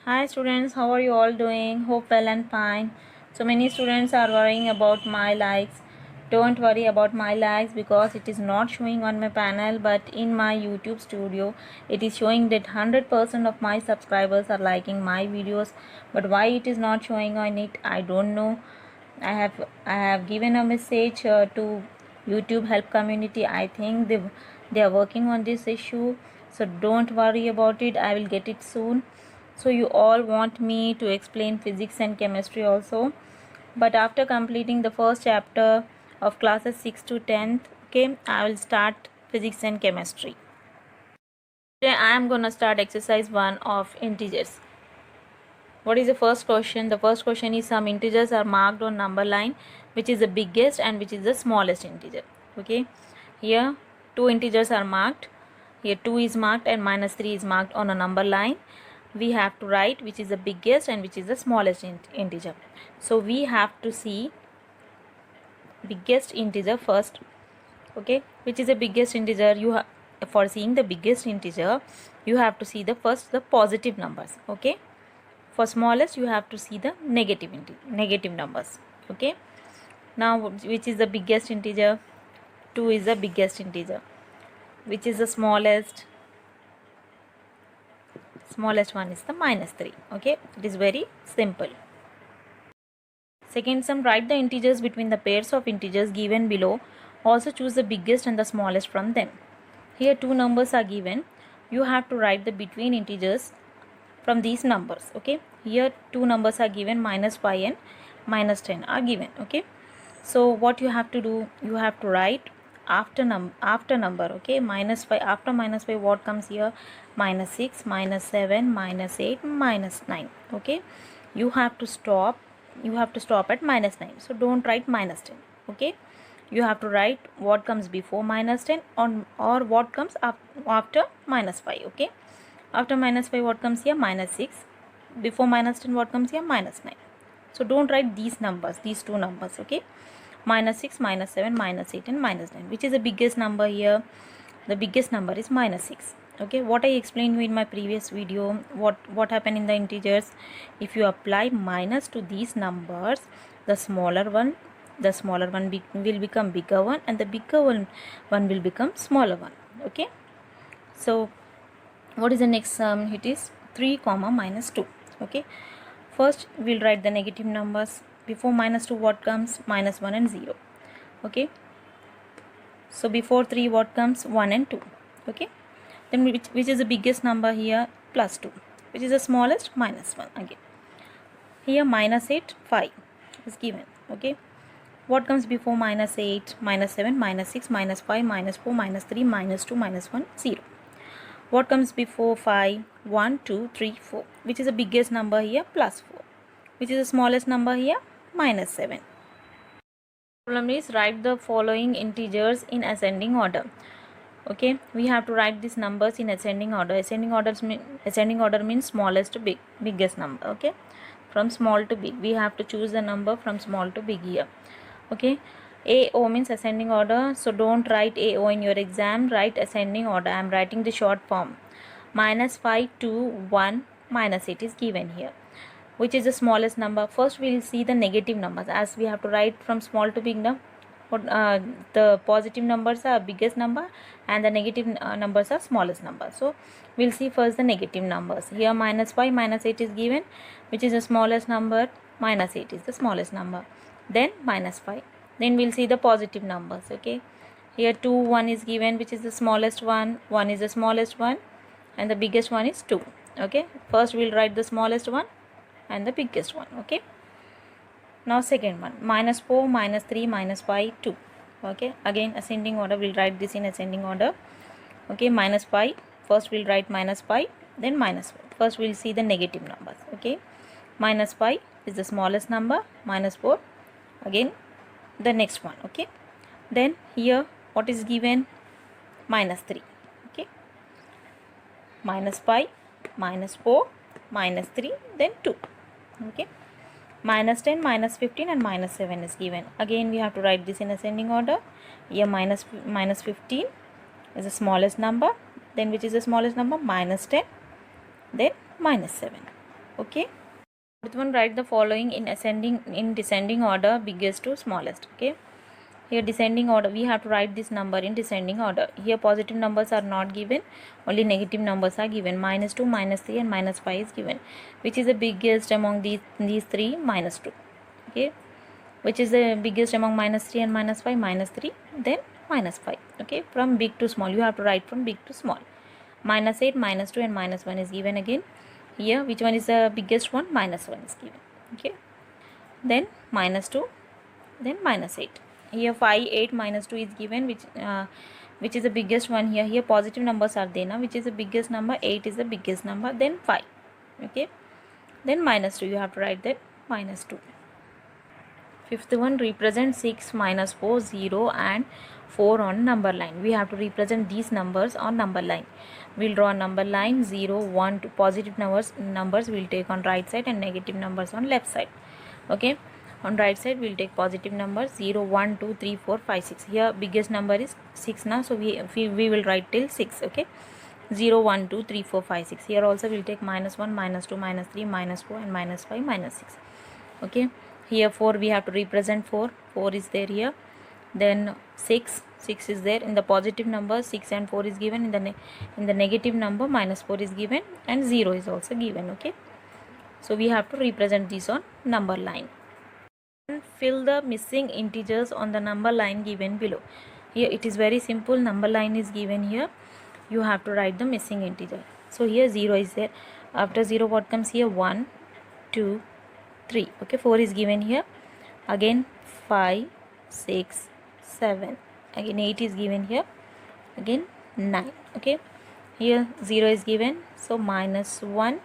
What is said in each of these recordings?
Hi students, how are you all doing? Hope well and fine. So many students are worrying about my likes. Don't worry about my likes because it is not showing on my panel, but in my YouTube studio it is showing that 100% of my subscribers are liking my videos. But why it is not showing on it, I don't know. I have given a message to YouTube help community. I think they are working on this issue. So don't worry about it. I will get it soon. So you all want me to explain physics and chemistry also, but after completing the first chapter of classes 6 to 10th, okay, I will start physics and chemistry. Today I am gonna start exercise 1 of integers. What is the first question? The first question is some integers are marked on number line, which is the biggest and which is the smallest integer. Okay, here two integers are marked. Here 2 is marked and -3 is marked on a number line. We have to write which is the biggest and which is the smallest integer. So we have to see biggest integer first. Okay, which is the biggest integer? For seeing the biggest integer, you have to see the positive numbers. Okay, for smallest you have to see the negative numbers. Okay, now which is the biggest integer? 2 is the biggest integer. Which is the smallest? Smallest one is the -3. Okay, it is very simple. Second sum, write the integers between the pairs of integers given below. Also choose the biggest and the smallest from them. Here two numbers are given. You have to write the between integers from these numbers. Okay, here two numbers are given, -5 and -10 are given. Okay, so what you have to do, you have to write after number. Okay, -5, after -5 what comes here? -6, -7, -8, -9. Okay, you have to stop at -9, so don't write -10. Okay, you have to write what comes before -10 or what comes after -5. Okay, after -5 what comes here? -6. Before -10 what comes here? -9. So don't write these numbers, these two numbers. Okay, -6, -7, -8 and -9. Which is the biggest number here? The biggest number is -6. Okay, what I explained you in my previous video, what happened in the integers? If you apply minus to these numbers, the smaller one will become bigger one, and the bigger one will become smaller one. Okay, so what is the next sum? It is 3 comma -2. Okay, first we'll write the negative numbers. Before -2 what comes? -1 and 0. Okay, so before 3 what comes? 1 and 2. Okay, then which is the biggest number here? +2. Which is the smallest? -1 again. Here -8, 5 is given. Okay, what comes before -8? -7, -6, -5, -4, -3, -2, -1, 0. What comes before 5? 1, 2, 3, 4. Which is the biggest number here? +4. Which is the smallest number here? -7. Problem is, write the following integers in ascending order. Okay, we have to write these numbers in ascending order. Ascending order means smallest to biggest number. Okay, from small to big we have to choose the number from small to big here. Okay, AO means ascending order, so don't write AO in your exam, write ascending order. I am writing the short form. -5 to 1 -8 is given here. Which is the smallest number? First we will see the negative numbers, as we have to write from small to big number. The positive numbers are biggest number and the negative numbers are smallest number. So we'll see first the negative numbers. Here -5, -8 is given. Which is the smallest number? -8 is the smallest number. Then -5. Then we'll see the positive numbers. Okay, here 2, 1 is given. Which is the smallest one? 1 is the smallest one and the biggest one is 2. Okay, first we'll write the smallest one and the biggest one. Okay, now second one, -4, -3, -5, 2. Okay, again ascending order, we'll write this in ascending order. Okay, -5, first we'll write -5, then -1. First we'll see the negative numbers. Okay, -5 is the smallest number, -4 again the next one. Okay, then here what is given? -3. Okay, -5, -4, -3, then 2. Okay, -10, -15 and -7 is given. Again we have to write this in ascending order. Here -15 is the smallest number, then which is the smallest number? -10, then -7. Okay. Fourth one, write the following in descending order, biggest to smallest. Okay. Here descending order, we have to write this number in descending order. Here positive numbers are not given, only negative numbers are given. -2, -3 and -5 is given. Which is the biggest among these three? -2. Okay. Which is the biggest among -3 and -5? -3, then -5. Okay. From big to small, you have to write from big to small. -8, -2 and -1 is given again. Here which one is the biggest one? -1 is given. Okay. Then -2, then -8. Here 5, 8, -2 is given, which is the biggest one here. Here positive numbers are there now. Which is the biggest number? 8 is the biggest number, then 5. Okay. Then -2, you have to write that -2. Fifth one, represent 6, -4, 0 and 4 on number line. We have to represent these numbers on number line. We'll draw a number line 0, 1, 2. Positive numbers we'll take on right side and negative numbers on left side. Okay. On right side we'll take positive numbers 0, 1, 2, 3, 4, 5, 6. Here biggest number is 6 now, so we will write till 6. Okay. 0, 1, 2, 3, 4, 5, 6. Here also we'll take -1, -2, -3, -4 and -5, -6. Okay. Here 4 we have to represent 4. 4 is there here. Then 6 is there. In the positive number 6 and 4 is given. In the negative number -4 is given and 0 is also given. Okay. So we have to represent this on number line. Fill the missing integers on the number line given below. Here it is very simple. Number line is given here. You have to write the missing integer. So here 0 is there. After 0 what comes here? 1, 2, 3. Okay. 4 is given here. Again 5, 6, 7. Again 8 is given here. Again 9. Okay. Here 0 is given. So -1,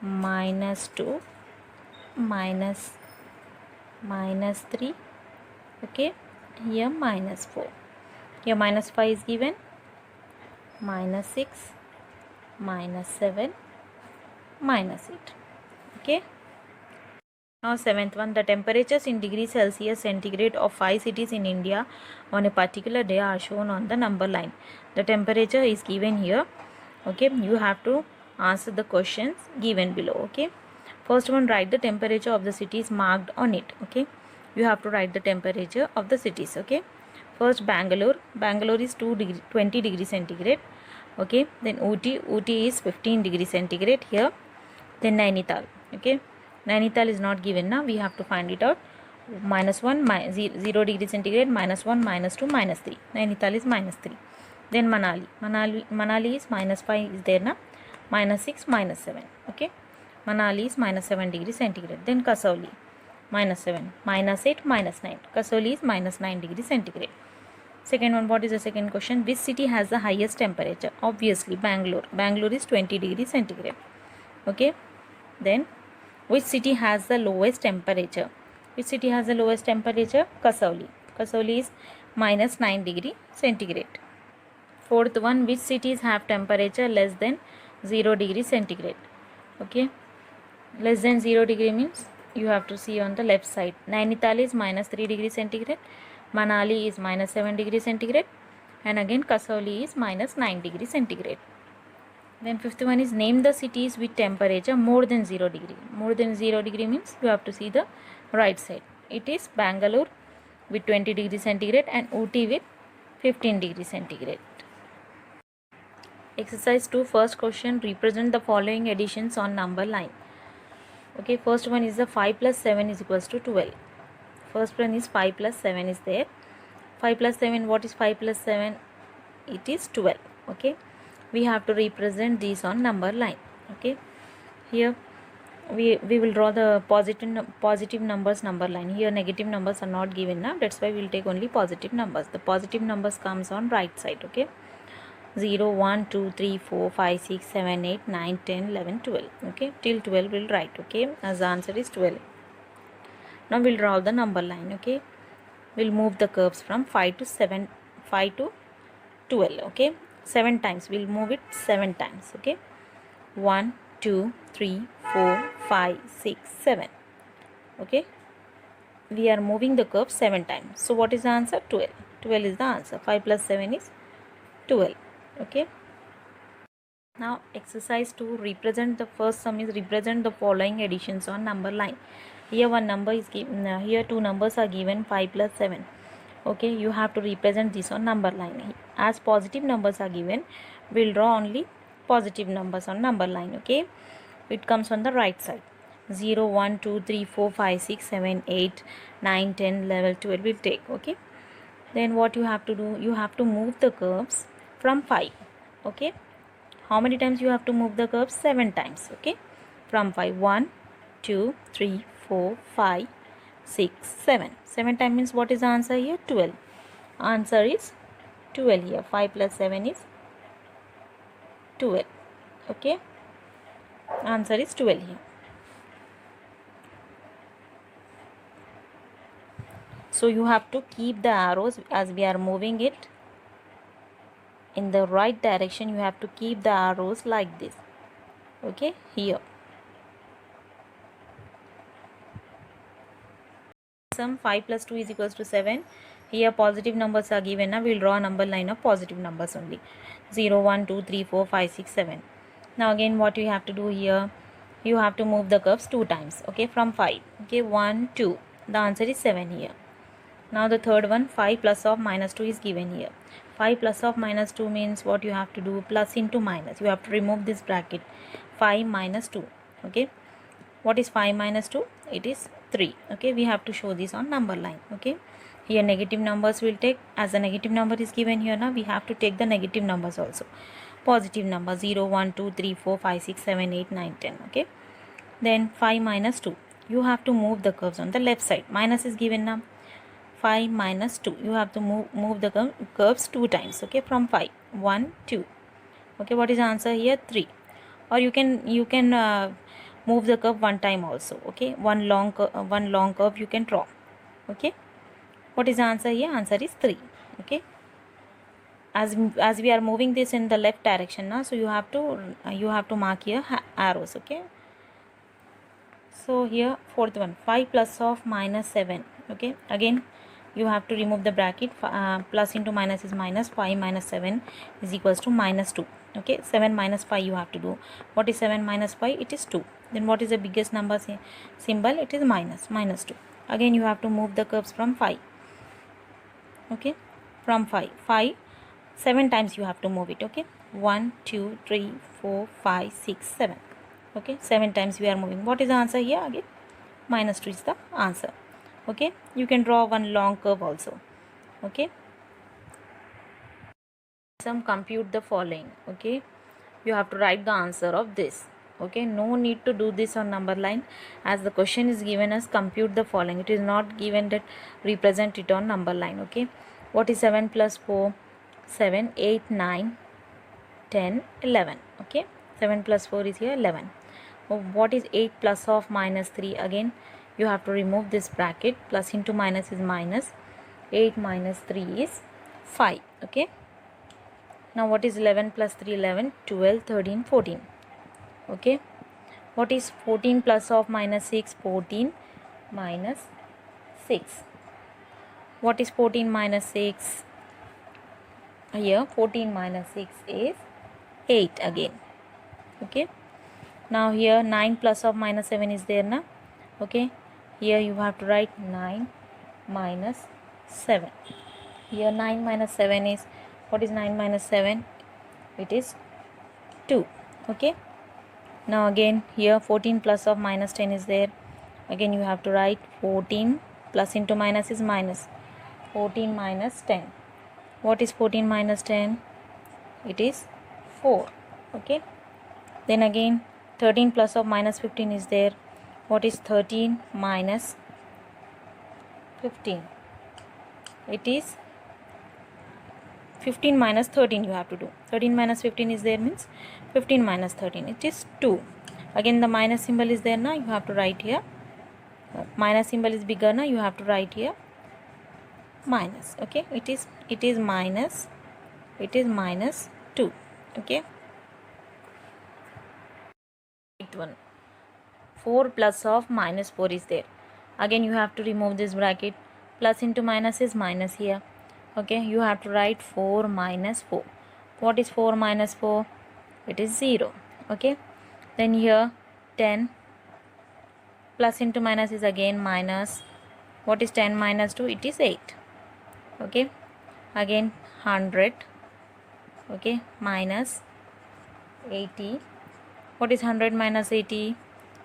-2, -3. Okay. Here -4. Here -5 is given. -6, -7, -8. Okay. Now seventh one, the temperatures in degrees Celsius centigrade of 5 cities in India on a particular day are shown on the number line. The temperature is given here. Okay. You have to answer the questions given below. Okay. First one, write the temperature of the cities marked on it. Okay. You have to write the temperature of the cities. Okay. First Bangalore. Bangalore is 20 degrees centigrade. Okay. Then Ooty is 15 degrees centigrade here. Then Nainital. Okay. Nainital is not given now. We have to find it out. -1, 0 degree centigrade, -1, -2, -3. Nainital is -3. Then Manali is -5 is there now. -6, -7. Okay. Manali is -7 degree centigrade. Then Kasauli -7, -8, -9. Kasauli is -9 degree centigrade. Second one, what is the second question? Which city has the highest temperature? Obviously Bangalore. Bangalore is 20 degree centigrade. Okay. Then which city has the lowest temperature? Which city has the lowest temperature? Kasauli. Kasauli is -9 degree centigrade. Fourth one, which cities have temperature less than 0 degree centigrade? Okay. Less than 0 degree means you have to see on the left side. Nainital is -3 degree centigrade. Manali is -7 degree centigrade. And again Kasauli is -9 degree centigrade. Then fifth one is name the cities with temperature more than 0 degree. More than 0 degree means you have to see the right side. It is Bangalore with 20 degree centigrade and Ooty with 15 degree centigrade. Exercise 2, first question, represent the following additions on number line. Okay, first one is the 5 plus 7 is equals to 12. First one is 5 plus 7 is there. 5 plus 7, what is 5 plus 7? It is 12. Okay. We have to represent these on number line. Okay. Here we will draw the positive numbers number line. Here negative numbers are not given now. That's why we will take only positive numbers. The positive numbers comes on right side. Okay. 0, 1, 2, 3, 4, 5, 6, 7, 8, 9, 10, 11, 12. Okay. Till 12 we'll write. Okay. As the answer is 12. Now we'll draw the number line. Okay. We'll move the curves from 5 to 7, 5 to 12. Okay. 7 times. We'll move it 7 times. Okay. 1, 2, 3, 4, 5, 6, 7. Okay. We are moving the curve 7 times. So what is the answer? 12. 12 is the answer. 5 plus 7 is 12. Okay. Now exercise 2, represent the first sum is represent the following additions on number line. Here one number is given, here two numbers are given, 5 plus 7. Okay, you have to represent this on number line. As positive numbers are given, we'll draw only positive numbers on number line. Okay, it comes on the right side. 0, 1, 2, 3, 4, 5, 6, 7, 8, 9, 10, 11, 12 will take. Okay, then what you have to do, you have to move the curves from 5. Okay, how many times you have to move the curves? 7 times. Okay, from 5, 1, 2, 3, 4, 5, 6, 7. 7 times means what is the answer here? 12. Answer is 12 here. 5 plus 7 is 12. Okay, answer is 12 here. So you have to keep the arrows as we are moving it in the right direction. You have to keep the arrows like this. Okay, here. Sum 5 plus 2 is equals to 7. Here positive numbers are given. Now we will draw a number line of positive numbers only. 0, 1, 2, 3, 4, 5, 6, 7. Now again what you have to do here, you have to move the curves 2 times. Okay, from 5. Okay, 1, 2. The answer is 7 here. Now the third one, 5 plus of minus 2 is given here. 5 plus of minus 2 means what you have to do, plus into minus. You have to remove this bracket. 5 minus 2. Okay, what is 5 minus 2? It is 3. Okay, we have to show this on number line. Okay, here negative numbers will take, as a negative number is given here. Now we have to take the negative numbers also. Positive number 0, 1, 2, 3, 4, 5, 6, 7, 8, 9, 10. Okay, then 5 minus 2. You have to move the curves on the left side. Minus is given now. 5 minus 2. You have to move the curves 2 times. Okay, from 5. 1, 2. Okay, what is the answer here? 3. Or you can move the curve one time also. Okay, one long curve you can draw. Okay, what is the answer here? Answer is 3. Okay, as we are moving this in the left direction now, so you have to mark here arrows. Okay, so here fourth one, 5 plus of minus 7. Okay, again you have to remove the bracket. Plus into minus is minus. 5 minus 7 is equals to minus 2. Okay, 7 minus 5 you have to do. What is 7 minus 5? It is 2. Then what is the biggest number symbol? It is minus 2. Again you have to move the curves from 5. Okay, from 5 7 times you have to move it. Okay, 1, 2, 3, 4, 5, 6, 7. Okay, 7 times we are moving. What is the answer here? Again minus 2 is the answer. Okay, you can draw one long curve also. Okay, some compute the following. Okay, you have to write the answer of this. Okay, no need to do this on number line, as the question is given as compute the following. It is not given that represent it on number line. Okay, what is 7 plus 4? 7, 8, 9, 10, 11. Okay, 7 plus 4 is here 11. What is 8 plus of minus 3? Again you have to remove this bracket. Plus into minus is minus. 8 minus 3 is 5. Okay, now what is 11 plus 3? 11, 12, 13, 14. Okay, what is 14 plus of minus 6? 14 minus 6. What is 14 minus 6? Here 14 minus 6 is 8 again. Okay, now here 9 plus of minus 7 is there now. Okay, here you have to write 9 minus 7. Here 9 minus 7 is, what is 9 minus 7? It is 2. Okay, now again here 14 plus of minus 10 is there. Again you have to write 14 plus into minus is minus. 14 minus 10. What is 14 minus 10? It is 4. Okay, then again 13 plus of minus 15 is there. What is 13 minus 15? It is 15 minus 13 you have to do. 13 minus 15 is there, means 15 minus 13. It is 2. Again the minus symbol is there now. You have to write here. Minus symbol is bigger now. You have to write here minus. Okay, it is minus 2. Okay, 1. 4 plus of minus 4 is there. Again you have to remove this bracket. Plus into minus is minus here. Okay, you have to write 4 minus 4. What is 4 minus 4? it is 0. Okay, then here 10 plus into minus is again minus. What is 10 minus 2? It is 8. Okay, again 100. Okay, minus 80. What is 100 minus 80?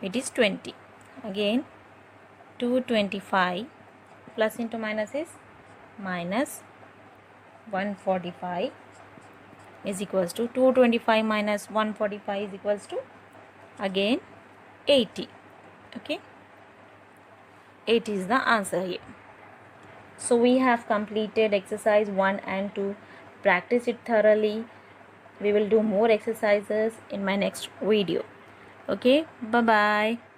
It is 20. Again 225 plus into minus is minus 145 is equals to 225 minus 145 is equals to again 80. Okay, 80 is the answer here. So we have completed exercise 1 and 2. Practice it thoroughly. We will do more exercises in my next video. Okay, bye bye.